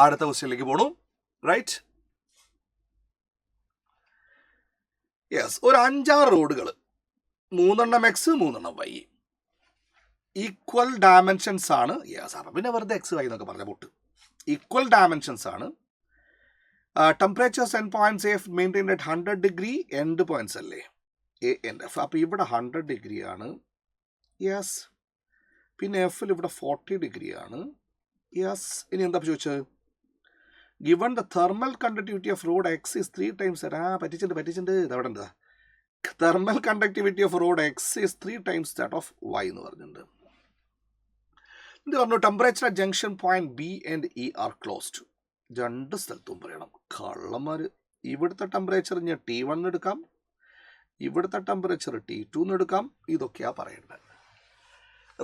അടുത്ത ക്വസ്റ്റ്യനിലേക്ക് പോണു. Right, yes. ഒരു 5-6 റോഡുകൾ, 3 എക്സ് 3 വൈ, ഈക്വൽ ഡയമെൻഷൻസ് ആണ്. യെസ് ആണ്, പിന്നെ വെറുതെ എക്സ് വൈ എന്നൊക്കെ പറഞ്ഞ പൊട്ട്. ഈക്വൽ ഡയമെൻഷൻസ് ആണ്. Temperatures end points F maintained at 100 degree, end points അല്ലേ എ ആൻഡ് എഫ്. അപ്പോൾ ഇവിടെ 100 ഡിഗ്രി ആണ്. യെസ്. പിന്നെ എഫിൽ ഇവിടെ 40 ഡിഗ്രി ആണ്. യെസ്. ഇനി എന്താ ചോദിച്ചത്? Given the thermal conductivity of rod X is 3 times. പറ്റിച്ചിട്ടുണ്ട്. ഇതവിടെ എന്താ? Thermal conductivity of rod X is 3 times that of Y എന്ന് പറഞ്ഞിട്ടുണ്ട്. ഇത് പറഞ്ഞു temperature at junction point B and E are closed. 2 സ്ഥലത്തും പറയണം. കള്ളന്മാർ. ഇവിടുത്തെ ടെമ്പറേച്ചർ ഞാൻ T1 എടുക്കാം, ഇവിടുത്തെ ടെമ്പറേച്ചർ T2 എടുക്കാം. ഇതൊക്കെയാണ് പറയേണ്ടത്.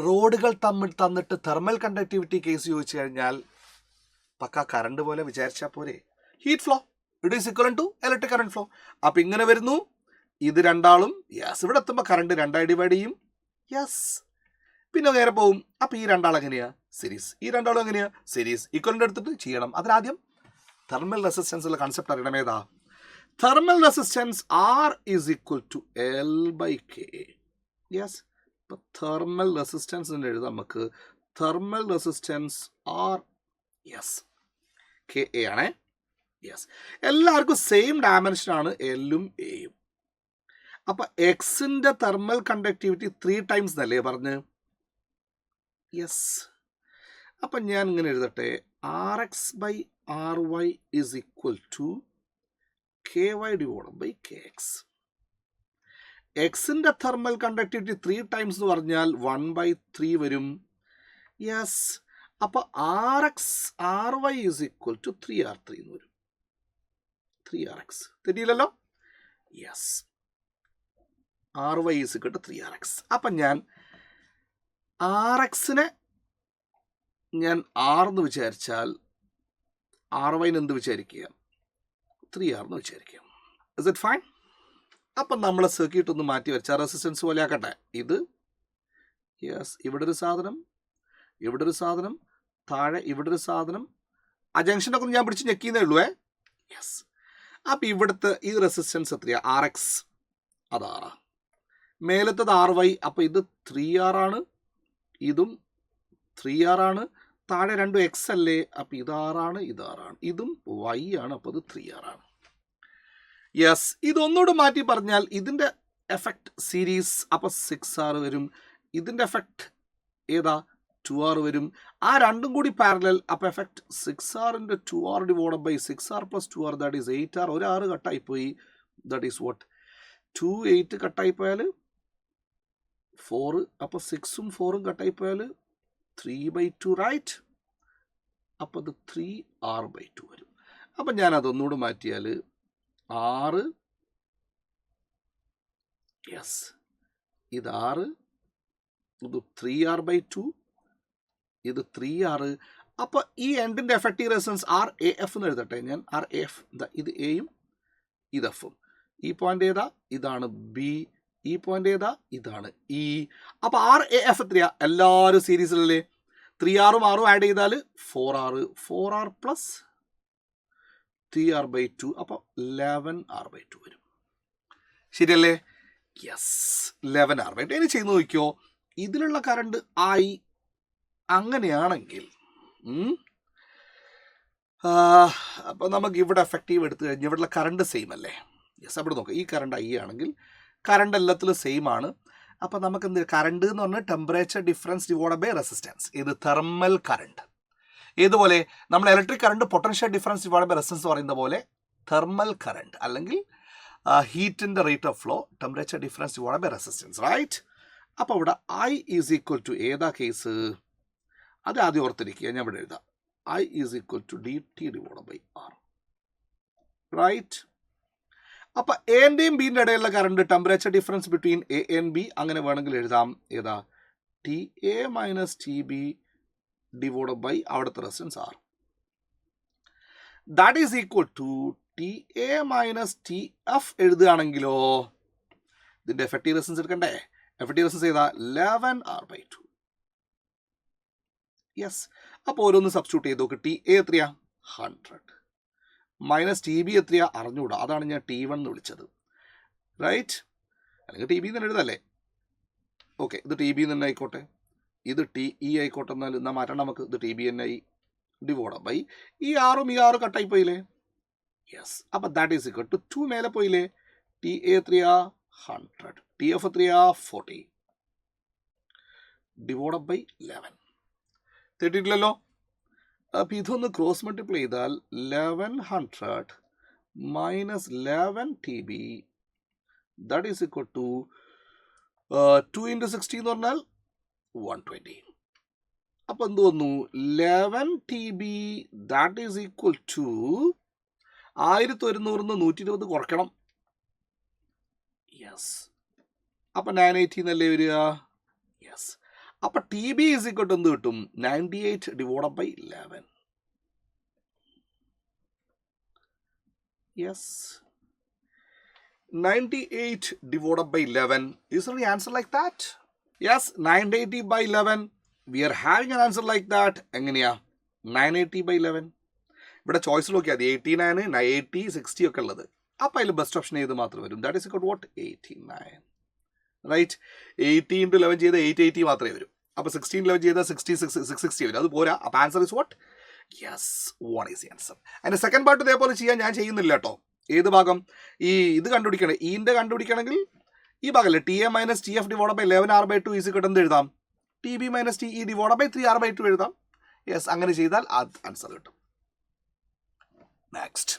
റോഡുകൾ തമ്മിൽ തന്നിട്ട് തെർമൽ കണ്ടക്ടിവിറ്റി കേസ് ചോദിച്ചു കഴിഞ്ഞാൽ പക്ക കറണ്ട് പോലെ വിചാരിച്ചാൽ പോരെ. Heat flow it is equivalent to electric current flow. അപ്പം ഇങ്ങനെ വരുന്നു. ഇത് രണ്ടാളും യെസ്. ഇവിടെ എത്തുമ്പോൾ കറണ്ട് 2 ഡിവൈഡ് ചെയ്യും. യെസ്. പിന്നെ നേരെ പോവും. അപ്പം ഈ രണ്ടാളും എങ്ങനെയാ? സീരീസ്. ഈ രണ്ടാളും എങ്ങനെയാ? സീരീസ്. ഈക്വലൻ്റ് എടുത്തിട്ട് ചെയ്യണം. അതിനാദ്യം തെർമൽ റെസിസ്റ്റൻസുള്ള കൺസെപ്റ്റ് അറിയണം. ഏതാ? Thermal resistance R is equal to L by K. Yes. ഇപ്പം തെർമൽ റെസിസ്റ്റൻസിൻ്റെ എഴുതാം നമുക്ക്. Thermal resistance R yes K A ആണേ. യെസ്. എല്ലാവർക്കും സെയിം ഡയമെൻഷനാണ് എല്ലും എയും. അപ്പം എക്സിൻ്റെ തെർമൽ കണ്ടക്ടിവിറ്റി 3 ടൈംസ് എന്നല്ലേ പറഞ്ഞ്? യെസ്. അപ്പം ഞാൻ ഇങ്ങനെ എഴുതട്ടെ. R X by R Y is equal to K Y divide by K X. എക്സിൻ്റെ തെർമൽ കണ്ടക്ടിവിറ്റി 3 ടൈംസ് എന്ന് പറഞ്ഞാൽ 1/3 വരും. യെസ്. അപ്പോൾ R X R Y is equal to 3R3 എന്ന് വരും. 3RX തെറ്റിയില്ലല്ലോ. Yes. R Y is equal to 3RX. അപ്പം ഞാൻ ആർ എക്സിനെ ഞാൻ ആർ എന്ന് വിചാരിച്ചാൽ ആർ വൈന് എന്ത് വിചാരിക്കുക? 3R എന്ന് വിചാരിക്കുക. Is it fine? അപ്പം നമ്മൾ സർക്യൂട്ട് ഒന്ന് മാറ്റി വെച്ചാൽ റെസിസ്റ്റൻസ് പോലെ ആക്കട്ടെ. ഇത് യെസ്. ഇവിടെ ഒരു സാധനം, ഇവിടെ ഒരു സാധനം, താഴെ ഇവിടെ ഒരു സാധനം. ആ ജംഗ്ഷനൊക്കെ ഒന്ന് ഞാൻ പിടിച്ച് ഞെക്കിയെന്നേ ഉള്ളൂ. യെസ്. അപ്പം ഇവിടുത്തെ ഈ റെസിസ്റ്റൻസ് എത്രയാണ്? RX. അത് ആറാ. മേലത്തത് RY. അപ്പം ഇത് 3R ആണ്, ഇതും 3R ആണ്. താഴെ രണ്ടും X അല്ലേ? അപ്പം ഇത് R ആണ്, ഇത് R ആണ്, ഇതും Y ആണ്. അപ്പോൾ ഇത് 3R ആണ്. യെസ്. ഇതൊന്നുകൂടെ മാറ്റി പറഞ്ഞാൽ ഇതിൻ്റെ എഫക്റ്റ് സീരീസ്. അപ്പം 6R വരും. ഇതിൻ്റെ എഫക്റ്റ് ഏതാ? 2R വരും. ആ രണ്ടും കൂടി പാരലൽ. അപ്പം effect 6R × 2R divide by 6R + 2R that is 8R. ഒരു 6 കട്ടായിപ്പോയി. That is what? 2 8 കട്ടായിപ്പോയാൽ 4. അപ്പോൾ 6ഉം 4ഉം കട്ടായിപ്പോയാൽ 3/2 റൈറ്റ്. അപ്പോൾ അത് 3R/2 വരും. അപ്പം ഞാൻ അതൊന്നുകൂടെ മാറ്റിയാൽ 6 യെസ് ഇത് 6, ഇത് 3R/2, ഇത് 3R. അപ്പോൾ ഈ എൻഡിൻ്റെ എഫക്റ്റീവ് റെസിസ്റ്റൻസ് RAF എന്ന് എഴുതട്ടെ ഞാൻ. RAF ഇത് എയും ഇത് എഫും. ഈ പോയിന്റ് ഏതാ? ഇതാണ് ബി. ഈ പോയിന്റ് ഏതാ? ഇതാണ് ഇ. അപ്പോൾ RAF എത്രയാ? എല്ലാവരും സീരീസിലല്ലേ? 3Rഉം 6ഉം ആഡ് ചെയ്താൽ 4R. 4R + 3R/2. അപ്പോൾ 11R/2 വരും. ശരിയല്ലേ? യെസ്. 11R/2. ഇനി ചെയ്ത് നോക്കിയോ. ഇതിലുള്ള കറണ്ട് I അങ്ങനെയാണെങ്കിൽ അപ്പോൾ നമുക്ക് ഇവിടെ എഫക്റ്റീവ് എടുത്തു കഴിഞ്ഞാൽ ഇവിടെയുള്ള കറണ്ട് സെയിം അല്ലേ? യെസ്. അവിടെ നോക്കാം. ഈ കറണ്ട് I ആണെങ്കിൽ കറണ്ട് എല്ലാത്തിലും സെയിം ആണ്. അപ്പോൾ നമുക്ക് എന്ത് കറണ്ട് എന്ന് പറഞ്ഞാൽ temperature difference divide by resistance. ഇത് തെർമൽ കറണ്ട്. ഏതുപോലെ നമ്മൾ electric current potential difference divide by resistance പറയുന്ന പോലെ തെർമൽ കറണ്ട് അല്ലെങ്കിൽ ഹീറ്റിൻ്റെ rate of flow temperature difference divide by resistance right. അപ്പോൾ ഇവിടെ I ഈസ് ഈക്വൽ ടു ഏതാ കേസ്? അത് ആദ്യം ഓർത്തിരിക്കുക. ഞാൻ ഇവിടെ എഴുതാം. I is equal to dt divide by R right. അപ്പോൾ എൻ്റെയും ബിൻ്റെ ഇടയിലുള്ള current temperature difference between A and B അങ്ങനെ വേണമെങ്കിൽ എഴുതാം. ഏതാ? TA - TB ഡിവൈഡ് ബൈ അവിടുത്തെ resistance R. That is equal to TA - TF എഴുതുകയാണെങ്കിലോ ഇതിൻ്റെ എഫക്റ്റീവ് റെസിസ്റ്റൻസ് എടുക്കണ്ടേ? എഫക്റ്റീവ് റെസിസ്റ്റൻസ് ഏതാ? 11R/2. യെസ്. അപ്പോൾ ഓരോന്ന് സബ്സ്റ്റിറ്റ്യൂട്ട് ചെയ്ത് നോക്ക്. TA എത്രയാ? 100 മൈനസ് ടി ബി എത്രയാ അറിഞ്ഞുകൂടാ, അതാണ് ഞാൻ T1 എന്ന് വിളിച്ചത്, റൈറ്റ്? അല്ലെങ്കിൽ ടി ബി തന്നെ എഴുതല്ലേ? ഓക്കെ, ഇത് ടി ബി തന്നെ ആയിക്കോട്ടെ, ഇത് TE ആയിക്കോട്ടെ. എന്നാൽ മാറ്റണം നമുക്ക്. ഇത് TB തന്നെ ആയി, ഡിവൈഡ് ബൈ ഈ ആറും ഈ 6 കട്ടായി പോയില്ലേ? യെസ്. അപ്പം ദാറ്റ് ഈസ് ഇക്വൽ ടു 2 മേലെ പോയില്ലേ? TA എത്രയാ? 100. TF എത്രയാ? 40 ഡിവൈഡ് ബൈ 11. തെറ്റിട്ടില്ലല്ലോ? അപ്പം ഇതൊന്ന് ക്രോസ് മൾട്ടിപ്ലൈ ചെയ്താൽ 1100 minus 11 TB that is equal to 2 × 60 എന്ന് പറഞ്ഞാൽ 120. അപ്പം എന്ത് വന്നു? 11 TB that is equal to 1100 120 കുറയ്ക്കണം. യെസ്. അപ്പം 980 എന്നല്ലേ വരിക? യെസ്. അപ്പം TB ഈസ് ഈക്വൽ ടു എന്ത് കിട്ടും? 98 divide by 11. Yes. 98 divided by 11. Is there any answer like that? Yes, 980 by 11. We are having an answer like that. എങ്ങനെയാ? 980 by 11. ഇവിടെ choice നോക്കിയാൽ 89, 80, 60 ഒക്കെ ഉള്ളത്. അപ്പം അതിൽ ബെസ്റ്റ് ഓപ്ഷൻ ഏത് മാത്രം വരും? That is equal to what? 89. Right? 80 × 11 ചെയ്ത് 880 മാത്രമേ വരും. അപ്പോൾ 16 11 ചെയ്താൽ 660 വരും. അത് പോരാ. അപ്പോൾ answer is what? Yes, 1 is the answer. അതിൻ്റെ സെക്കൻഡ് പാർട്ട് ഇതേപോലെ ചെയ്യാൻ ഞാൻ ചെയ്യുന്നില്ല കേട്ടോ. ഏത് ഭാഗം? ഇത് കണ്ടുപിടിക്കണം. ഈൻ്റെ കണ്ടുപിടിക്കണമെങ്കിൽ ഈ ഭാഗമല്ലേ? TA minus TF divide by 11R/2 is equal to എന്ത് എഴുതാം? TB minus TE divide by 3R/2 എഴുതാം. യെസ്, അങ്ങനെ ചെയ്താൽ അത് ആൻസർ കിട്ടും. നെക്സ്റ്റ്